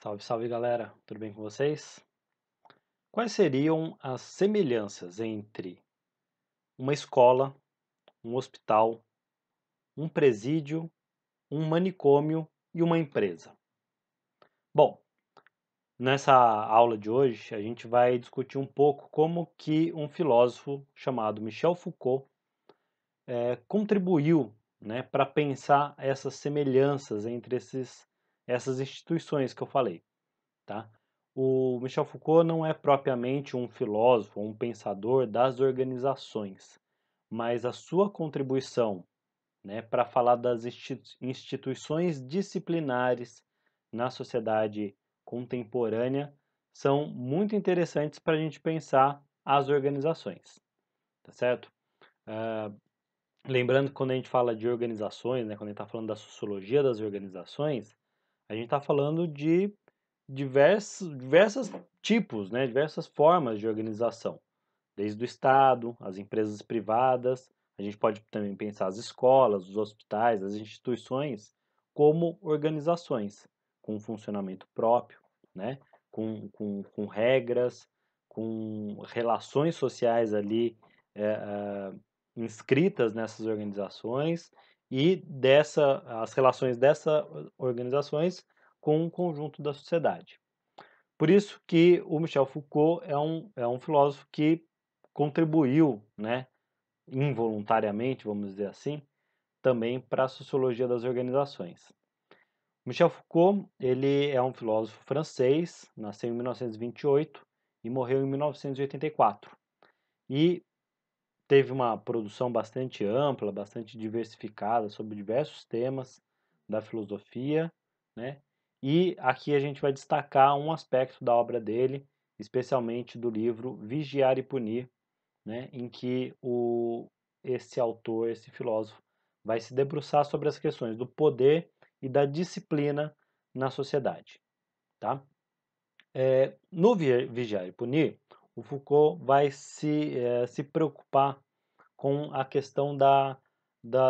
Salve, salve galera, tudo bem com vocês? Quais seriam as semelhanças entre uma escola, um hospital, um presídio, um manicômio e uma empresa? Bom, nessa aula de hoje a gente vai discutir um pouco como que um filósofo chamado Michel Foucault contribuiu, né, para pensar essas semelhanças entre essas instituições que eu falei. Tá? O Michel Foucault não é propriamente um filósofo ou um pensador das organizações, mas a sua contribuição, né, para falar das instituições disciplinares na sociedade contemporânea são muito interessantes para a gente pensar as organizações, tá certo? Ah, lembrando que quando a gente fala de organizações, né, quando a gente está falando da sociologia das organizações, a gente está falando de diversas tipos, né, diversas formas de organização, desde o Estado, as empresas privadas, a gente pode também pensar as escolas, os hospitais, as instituições como organizações com um funcionamento próprio, né, com regras, com relações sociais ali inscritas nessas organizações e as relações dessas organizações com o conjunto da sociedade. Por isso que o Michel Foucault é um filósofo que contribuiu, né, involuntariamente, vamos dizer assim, também para a sociologia das organizações. Michel Foucault, ele é um filósofo francês, nasceu em 1928 e morreu em 1984. E teve uma produção bastante ampla, bastante diversificada sobre diversos temas da filosofia, né? E aqui a gente vai destacar um aspecto da obra dele, especialmente do livro Vigiar e Punir, né? Em que esse autor, esse filósofo, vai se debruçar sobre as questões do poder e da disciplina na sociedade, tá? No Vigiar e Punir, o Foucault vai se preocupar com a questão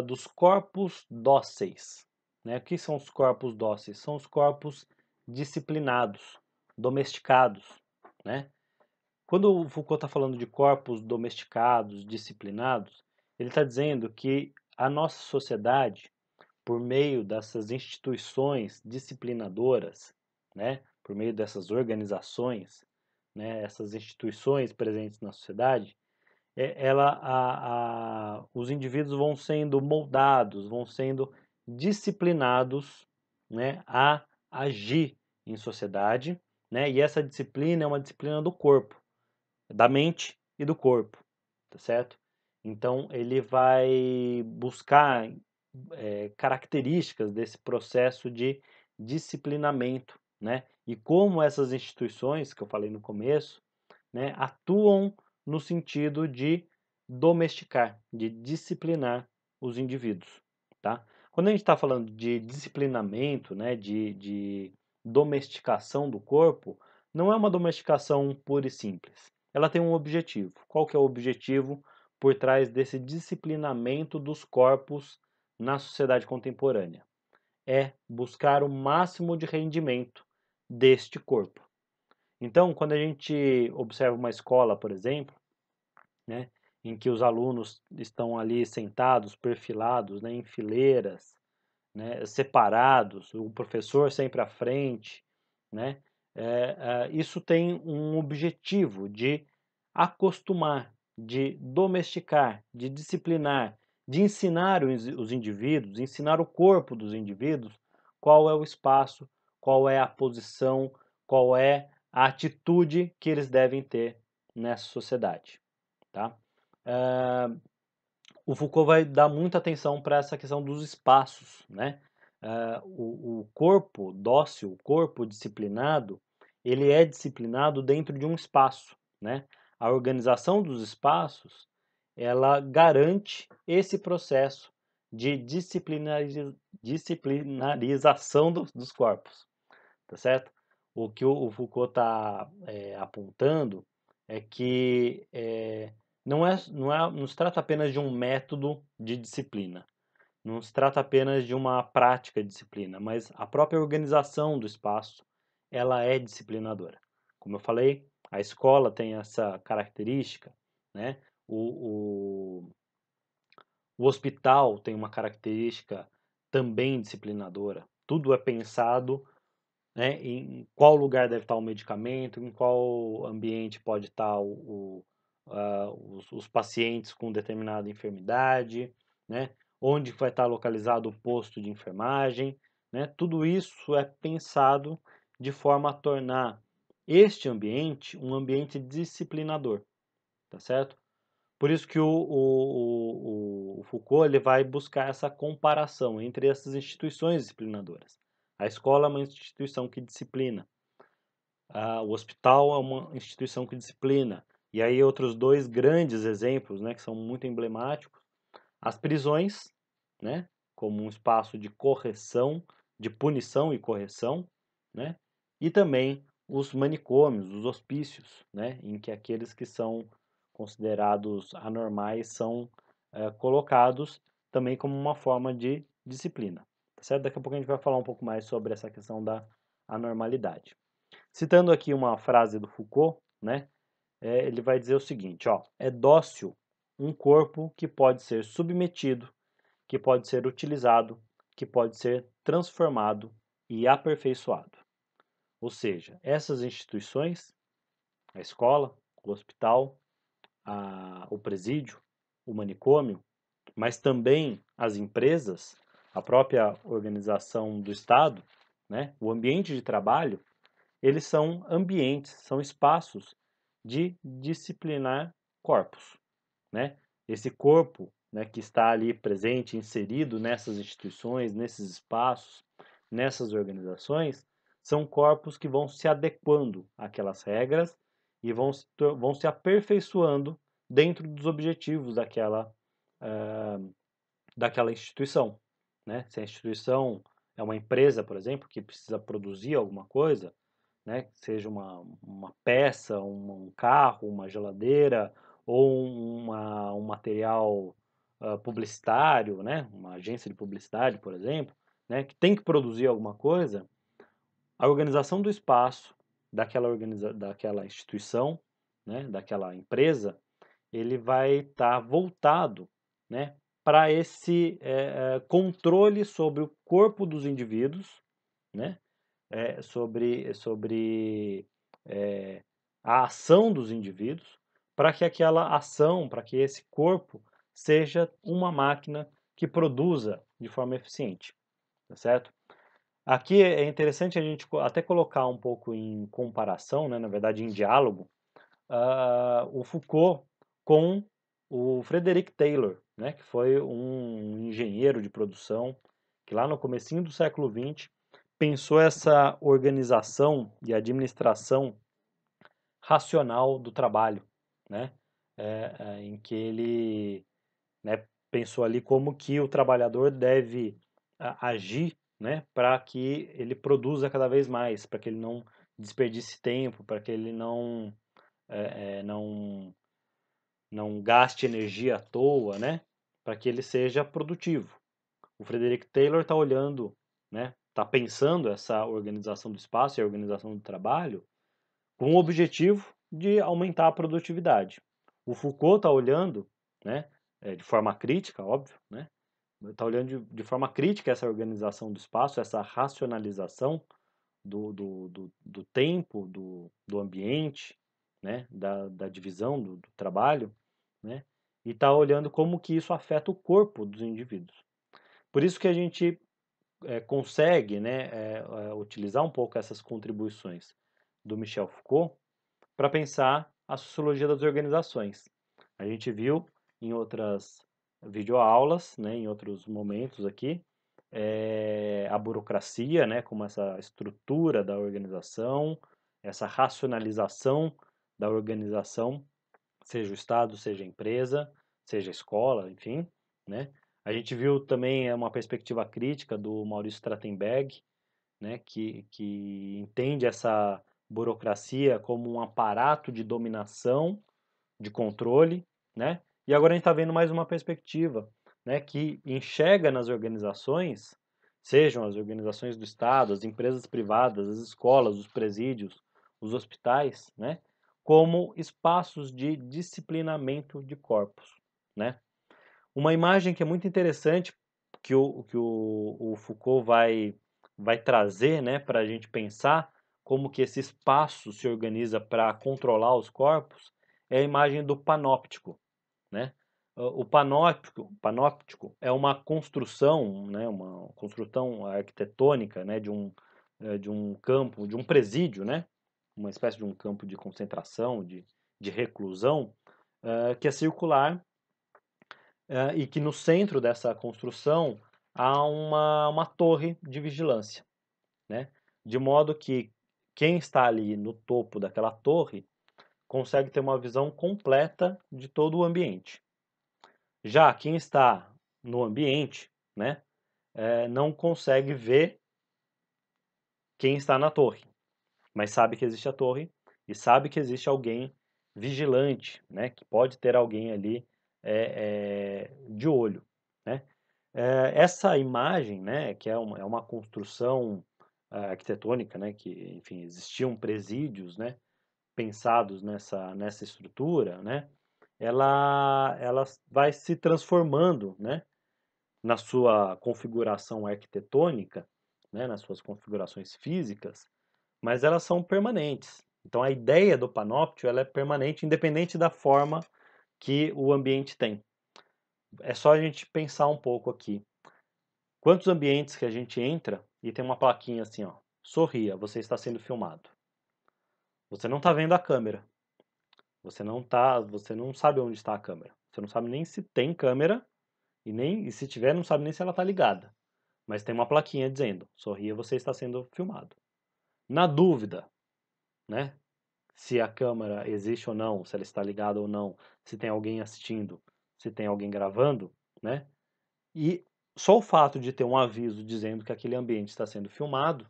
dos corpos dóceis, né? O que são os corpos dóceis? São os corpos disciplinados, domesticados, né? Quando o Foucault está falando de corpos domesticados, disciplinados, ele está dizendo que a nossa sociedade, por meio dessas instituições disciplinadoras, né? Por meio dessas organizações, né? Essas instituições presentes na sociedade, os indivíduos vão sendo moldados, vão sendo disciplinados, né, a agir em sociedade, né, e essa disciplina é uma disciplina do corpo, da mente e do corpo, tá certo? Então ele vai buscar características desse processo de disciplinamento, né, e como essas instituições que eu falei no começo, né, atuam no sentido de domesticar, de disciplinar os indivíduos, tá? Quando a gente está falando de disciplinamento, né, de domesticação do corpo, não é uma domesticação pura e simples. Ela tem um objetivo. Qual que é o objetivo por trás desse disciplinamento dos corpos na sociedade contemporânea? É buscar o máximo de rendimento deste corpo. Então, quando a gente observa uma escola, por exemplo, né, em que os alunos estão ali sentados, perfilados, né, em fileiras, né, separados, o professor sempre à frente, né, isso tem um objetivo de acostumar, de domesticar, de disciplinar, de ensinar os indivíduos, ensinar o corpo dos indivíduos qual é o espaço, qual é a posição, qual é a atitude que eles devem ter nessa sociedade, tá? Eh, o Foucault vai dar muita atenção para essa questão dos espaços, né? O corpo dócil, o corpo disciplinado, ele é disciplinado dentro de um espaço, né? A organização dos espaços, ela garante esse processo de disciplinarização dos corpos, tá certo? O que o Foucault está apontando é que não se trata apenas de um método de disciplina, não se trata apenas de uma prática de disciplina, mas a própria organização do espaço, ela é disciplinadora. Como eu falei, a escola tem essa característica, né? O hospital tem uma característica também disciplinadora. Tudo é pensado, né, em qual lugar deve estar o medicamento, em qual ambiente pode estar os pacientes com determinada enfermidade, né, onde vai estar localizado o posto de enfermagem, né, tudo isso é pensado de forma a tornar este ambiente um ambiente disciplinador, tá certo? Por isso que o Foucault ele vai buscar essa comparação entre essas instituições disciplinadoras. A escola é uma instituição que disciplina, o hospital é uma instituição que disciplina. E aí outros dois grandes exemplos, né, que são muito emblemáticos, as prisões, né, como um espaço de correção, de punição e correção, né, e também os manicômios, os hospícios, né, em que aqueles que são considerados anormais são colocados também como uma forma de disciplina. Tá certo? Daqui a pouco a gente vai falar um pouco mais sobre essa questão da anormalidade. Citando aqui uma frase do Foucault, né, ele vai dizer o seguinte, ó, é dócil um corpo que pode ser submetido, que pode ser utilizado, que pode ser transformado e aperfeiçoado. Ou seja, essas instituições, a escola, o hospital, o presídio, o manicômio, mas também as empresas, a própria organização do Estado, né, o ambiente de trabalho, eles são ambientes, são espaços de disciplinar corpos, né? Esse corpo, né, que está ali presente, inserido nessas instituições, nesses espaços, nessas organizações, são corpos que vão se adequando àquelas regras e vão se aperfeiçoando dentro dos objetivos daquela instituição, né? Se a instituição é uma empresa, por exemplo, que precisa produzir alguma coisa, né? Seja uma peça, um carro, uma geladeira ou um material publicitário, né? Uma agência de publicidade, por exemplo, né? Que tem que produzir alguma coisa, a organização do espaço daquela instituição, né? Daquela empresa, ele vai estar voltado, né? Para esse controle sobre o corpo dos indivíduos, né? Sobre a ação dos indivíduos, para que aquela ação, para que esse corpo seja uma máquina que produza de forma eficiente, tá certo? Aqui é interessante a gente até colocar um pouco em comparação, né, na verdade em diálogo, o Foucault com o Frederick Taylor, né, que foi um engenheiro de produção que lá no comecinho do século XX pensou essa organização e administração racional do trabalho, né, em que ele, né, pensou ali como que o trabalhador deve agir, né, para que ele produza cada vez mais, para que ele não desperdice tempo, para que ele não gaste energia à toa, né? Para que ele seja produtivo. O Frederick Taylor está olhando, né? Está pensando essa organização do espaço e a organização do trabalho com o objetivo de aumentar a produtividade. O Foucault está olhando, né? De forma crítica, óbvio, né? Está olhando de forma crítica essa organização do espaço, essa racionalização do tempo, do ambiente, né? Da divisão do trabalho, né? E está olhando como que isso afeta o corpo dos indivíduos. Por isso que a gente consegue, né, utilizar um pouco essas contribuições do Michel Foucault para pensar a sociologia das organizações. A gente viu em outras videoaulas, né, em outros momentos aqui, a burocracia, né, como essa estrutura da organização, essa racionalização da organização, seja o Estado, seja a empresa, seja a escola, enfim, né? A gente viu também uma perspectiva crítica do Maurício Trachtenberg, né, que entende essa burocracia como um aparato de dominação, de controle, né? E agora a gente está vendo mais uma perspectiva, né, que enxerga nas organizações sejam as organizações do Estado, as empresas privadas, as escolas, os presídios, os hospitais, né, como espaços de disciplinamento de corpos, né? Uma imagem que é muito interessante que o Foucault vai trazer, né, para a gente pensar como que esse espaço se organiza para controlar os corpos é a imagem do panóptico, né? O panóptico é uma construção, né, uma construção arquitetônica, né, de um campo, de um presídio, né, uma espécie de um campo de concentração, de reclusão, que é circular e que no centro dessa construção há uma torre de vigilância, né? De modo que quem está ali no topo daquela torre consegue ter uma visão completa de todo o ambiente. Já quem está no ambiente, né, não consegue ver quem está na torre, mas sabe que existe a torre e sabe que existe alguém vigilante, né, que pode ter alguém ali de olho, né? Essa imagem, né, que é uma construção arquitetônica, né, que, enfim, existiam presídios, né, pensados nessa estrutura, né, ela vai se transformando, né, na sua configuração arquitetônica, né, nas suas configurações físicas, mas elas são permanentes. Então a ideia do panóptico ela é permanente, independente da forma que o ambiente tem. É só a gente pensar um pouco aqui. Quantos ambientes que a gente entra e tem uma plaquinha assim, ó, sorria, você está sendo filmado. Você não está vendo a câmera. Você não sabe onde está a câmera. Você não sabe nem se tem câmera e se tiver, não sabe nem se ela está ligada. Mas tem uma plaquinha dizendo, sorria, você está sendo filmado. Na dúvida, né, se a câmera existe ou não, se ela está ligada ou não, se tem alguém assistindo, se tem alguém gravando, né? E só o fato de ter um aviso dizendo que aquele ambiente está sendo filmado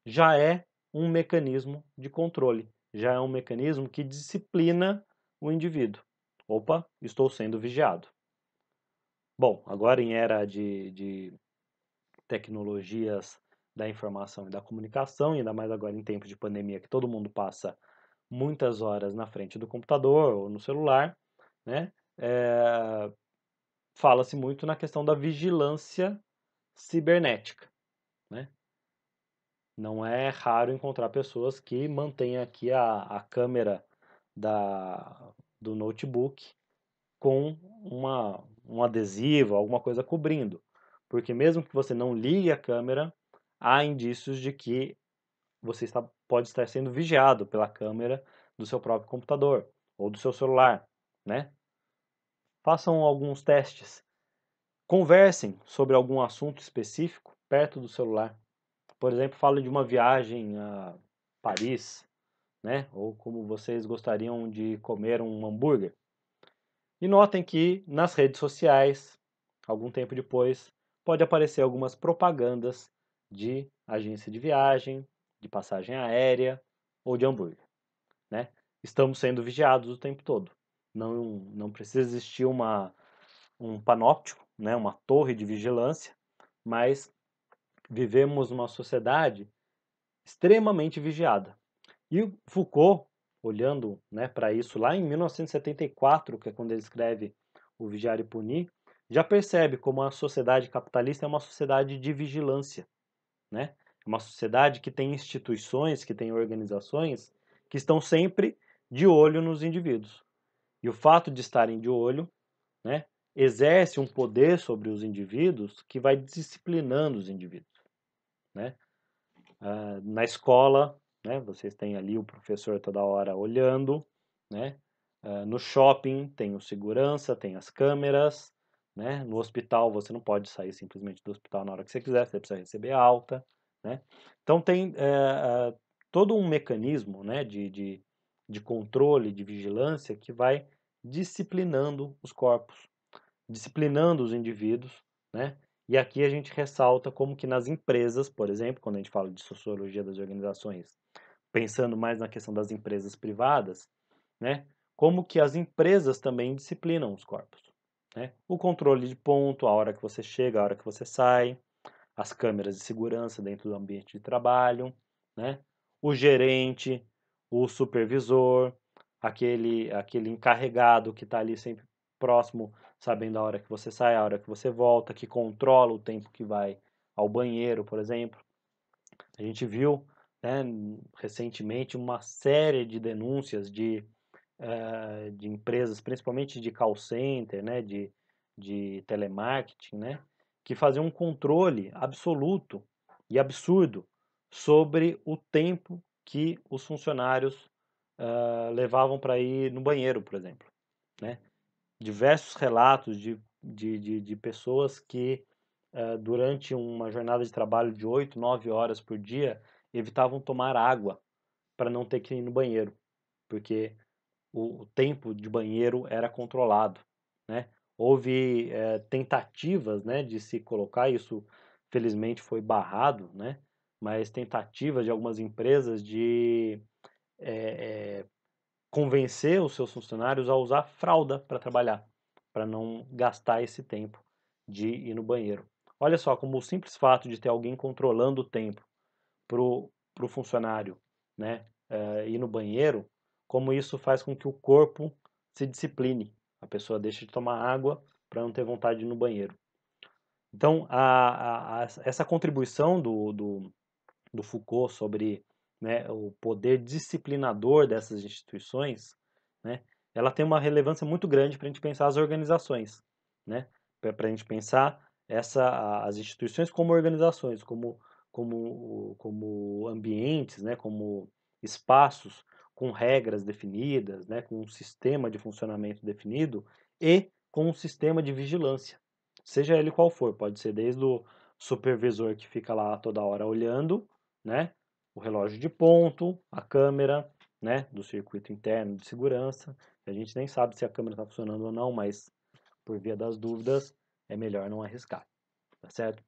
já é um mecanismo de controle, já é um mecanismo que disciplina o indivíduo. Opa, estou sendo vigiado. Bom, agora em era de tecnologias da informação e da comunicação, ainda mais agora em tempos de pandemia, que todo mundo passa muitas horas na frente do computador ou no celular, né? Fala-se muito na questão da vigilância cibernética, né? Não é raro encontrar pessoas que mantêm aqui a câmera do notebook com um adesivo, alguma coisa cobrindo. Porque mesmo que você não ligue a câmera, há indícios de que pode estar sendo vigiado pela câmera do seu próprio computador ou do seu celular, né? Façam alguns testes. Conversem sobre algum assunto específico perto do celular. Por exemplo, fale de uma viagem a Paris, né? Ou como vocês gostariam de comer um hambúrguer. E notem que nas redes sociais, algum tempo depois, pode aparecer algumas propagandas de agência de viagem, de passagem aérea ou de hambúrguer, né? Estamos sendo vigiados o tempo todo. Não precisa existir um panóptico, né? Uma torre de vigilância, mas vivemos numa sociedade extremamente vigiada. E o Foucault, olhando, né, para isso lá em 1974, que é quando ele escreve O Vigiar e Punir, já percebe como a sociedade capitalista é uma sociedade de vigilância, né? É uma sociedade que tem instituições, que tem organizações que estão sempre de olho nos indivíduos. E o fato de estarem de olho, né, exerce um poder sobre os indivíduos que vai disciplinando os indivíduos, né? Na escola, né, vocês têm ali o professor toda hora olhando, né? No shopping tem o segurança, tem as câmeras, né? No hospital você não pode sair simplesmente do hospital na hora que você quiser, você precisa receber alta, né? Então tem todo um mecanismo, né, de controle, de vigilância que vai disciplinando os corpos, disciplinando os indivíduos, né? E aqui a gente ressalta como que nas empresas, por exemplo, quando a gente fala de sociologia das organizações, pensando mais na questão das empresas privadas, né? Como que as empresas também disciplinam os corpos, né? O controle de ponto, a hora que você chega, a hora que você sai, as câmeras de segurança dentro do ambiente de trabalho, né? O gerente, o supervisor, aquele encarregado que está ali sempre próximo, sabendo a hora que você sai, a hora que você volta, que controla o tempo que vai ao banheiro, por exemplo. A gente viu, né, recentemente uma série de denúncias de empresas, principalmente de call center, né, de telemarketing, né, que faziam um controle absoluto e absurdo sobre o tempo que os funcionários levavam para ir no banheiro, por exemplo, né? Diversos relatos de pessoas que durante uma jornada de trabalho de 8, 9 horas por dia evitavam tomar água para não ter que ir no banheiro, porque o tempo de banheiro era controlado, né? Houve tentativas, né, de se colocar, isso felizmente foi barrado, né? Mas tentativas de algumas empresas de convencer os seus funcionários a usar fralda para trabalhar, para não gastar esse tempo de ir no banheiro. Olha só como o simples fato de ter alguém controlando o tempo pro funcionário, né, ir no banheiro, como isso faz com que o corpo se discipline. A pessoa deixa de tomar água para não ter vontade de ir no banheiro. Então, essa contribuição do Foucault sobre, né, o poder disciplinador dessas instituições, né, ela tem uma relevância muito grande para a gente pensar as organizações, né, para a gente pensar as instituições como organizações, como ambientes, né, como espaços com regras definidas, né, com um sistema de funcionamento definido e com um sistema de vigilância, seja ele qual for, pode ser desde o supervisor que fica lá toda hora olhando, né, o relógio de ponto, a câmera, né, do circuito interno de segurança. A gente nem sabe se a câmera está funcionando ou não, mas por via das dúvidas é melhor não arriscar, tá certo?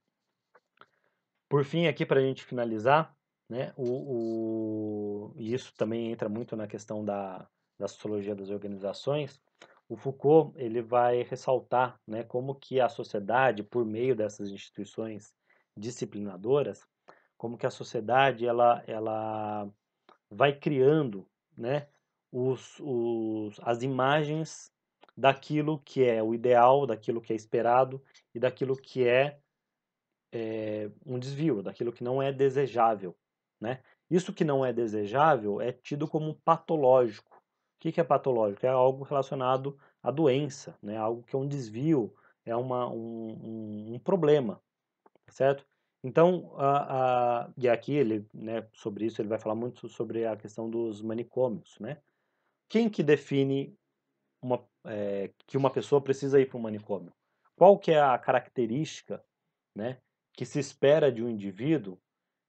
Por fim, aqui para a gente finalizar, né, e isso também entra muito na questão da sociologia das organizações. O Foucault ele vai ressaltar, né, como que a sociedade, por meio dessas instituições disciplinadoras, como que a sociedade ela vai criando, né, as imagens daquilo que é o ideal, daquilo que é esperado e daquilo que é um desvio, daquilo que não é desejável, né? Isso que não é desejável é tido como patológico. O que que é patológico? É algo relacionado à doença, né? Algo que é um desvio, é um problema, certo? Então, e aqui ele, né, sobre isso ele vai falar muito sobre a questão dos manicômios, né? Quem que define que uma pessoa precisa ir para um manicômio? Qual que é a característica, né, que se espera de um indivíduo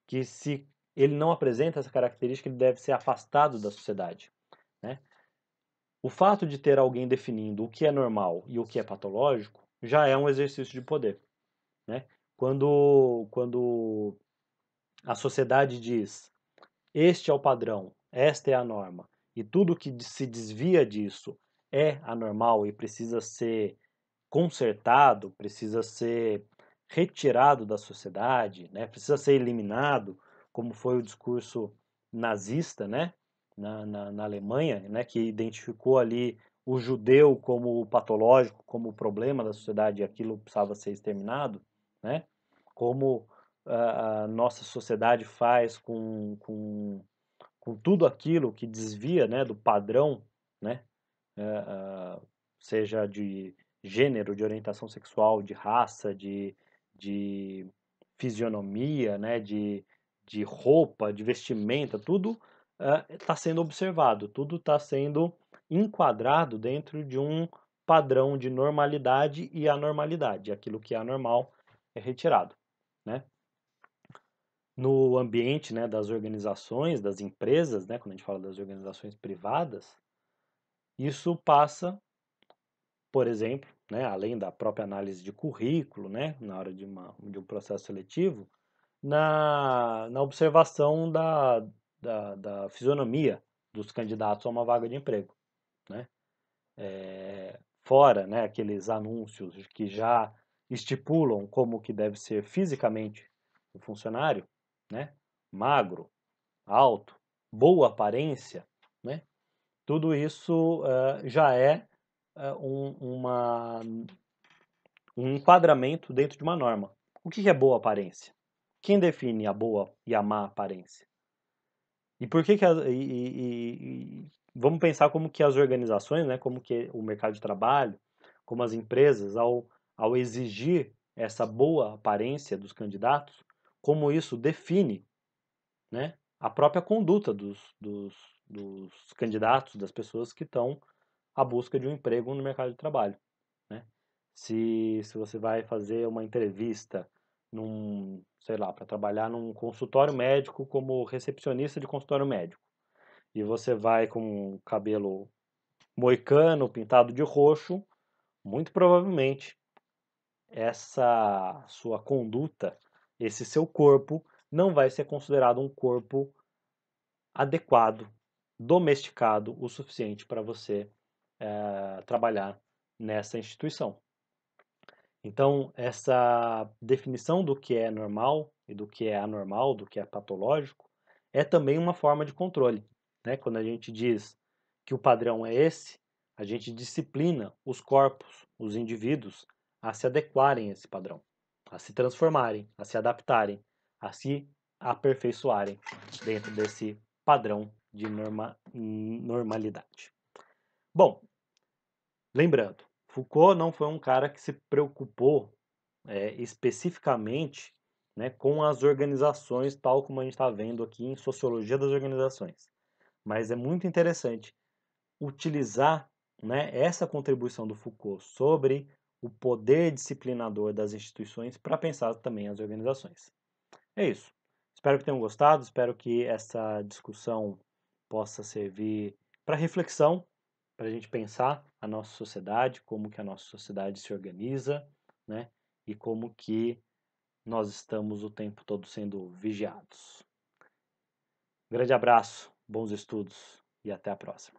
que se ele não apresenta essa característica, ele deve ser afastado da sociedade, né? O fato de ter alguém definindo o que é normal e o que é patológico já é um exercício de poder, né? Quando a sociedade diz: este é o padrão, esta é a norma, e tudo que se desvia disso é anormal e precisa ser consertado, precisa ser retirado da sociedade, né? Precisa ser eliminado, como foi o discurso nazista, né? Na Alemanha, né? Que identificou ali o judeu como patológico, como o problema da sociedade e aquilo precisava ser exterminado, né? Como a nossa sociedade faz com tudo aquilo que desvia, né, do padrão, né, seja de gênero, de orientação sexual, de raça, de fisionomia, né, de roupa, de vestimenta, tudo está sendo observado, tudo está sendo enquadrado dentro de um padrão de normalidade e anormalidade. Aquilo que é anormal é retirado, né? No ambiente, né, das organizações, das empresas, né, quando a gente fala das organizações privadas, isso passa, por exemplo, né, além da própria análise de currículo, né, na hora de um processo seletivo, na observação da fisionomia dos candidatos a uma vaga de emprego, né? Fora, né, aqueles anúncios que já estipulam como que deve ser fisicamente o funcionário, né? Magro, alto, boa aparência, né? Tudo isso já é um enquadramento dentro de uma norma. O que é boa aparência? Quem define a boa e a má aparência? E por que que vamos pensar como que as organizações, né, como que o mercado de trabalho, como as empresas, ao exigir essa boa aparência dos candidatos, como isso define, né, a própria conduta dos candidatos, das pessoas que estão à busca de um emprego no mercado de trabalho, né? Se você vai fazer uma entrevista sei lá, para trabalhar num consultório médico como recepcionista de consultório médico, e você vai com o cabelo moicano, pintado de roxo, muito provavelmente essa sua conduta, esse seu corpo, não vai ser considerado um corpo adequado, domesticado o suficiente para você trabalhar nessa instituição. Então, essa definição do que é normal e do que é anormal, do que é patológico, é também uma forma de controle, né? Quando a gente diz que o padrão é esse, a gente disciplina os corpos, os indivíduos, a se adequarem a esse padrão, a se transformarem, a se adaptarem, a se aperfeiçoarem dentro desse padrão de normalidade. Bom, lembrando, Foucault não foi um cara que se preocupou especificamente, né, com as organizações, tal como a gente está vendo aqui em Sociologia das Organizações. Mas é muito interessante utilizar, né, essa contribuição do Foucault sobre o poder disciplinador das instituições para pensar também as organizações. É isso. Espero que tenham gostado, espero que essa discussão possa servir para reflexão, para a gente pensar a nossa sociedade, como que a nossa sociedade se organiza, né? E como que nós estamos o tempo todo sendo vigiados. Grande abraço, bons estudos e até a próxima.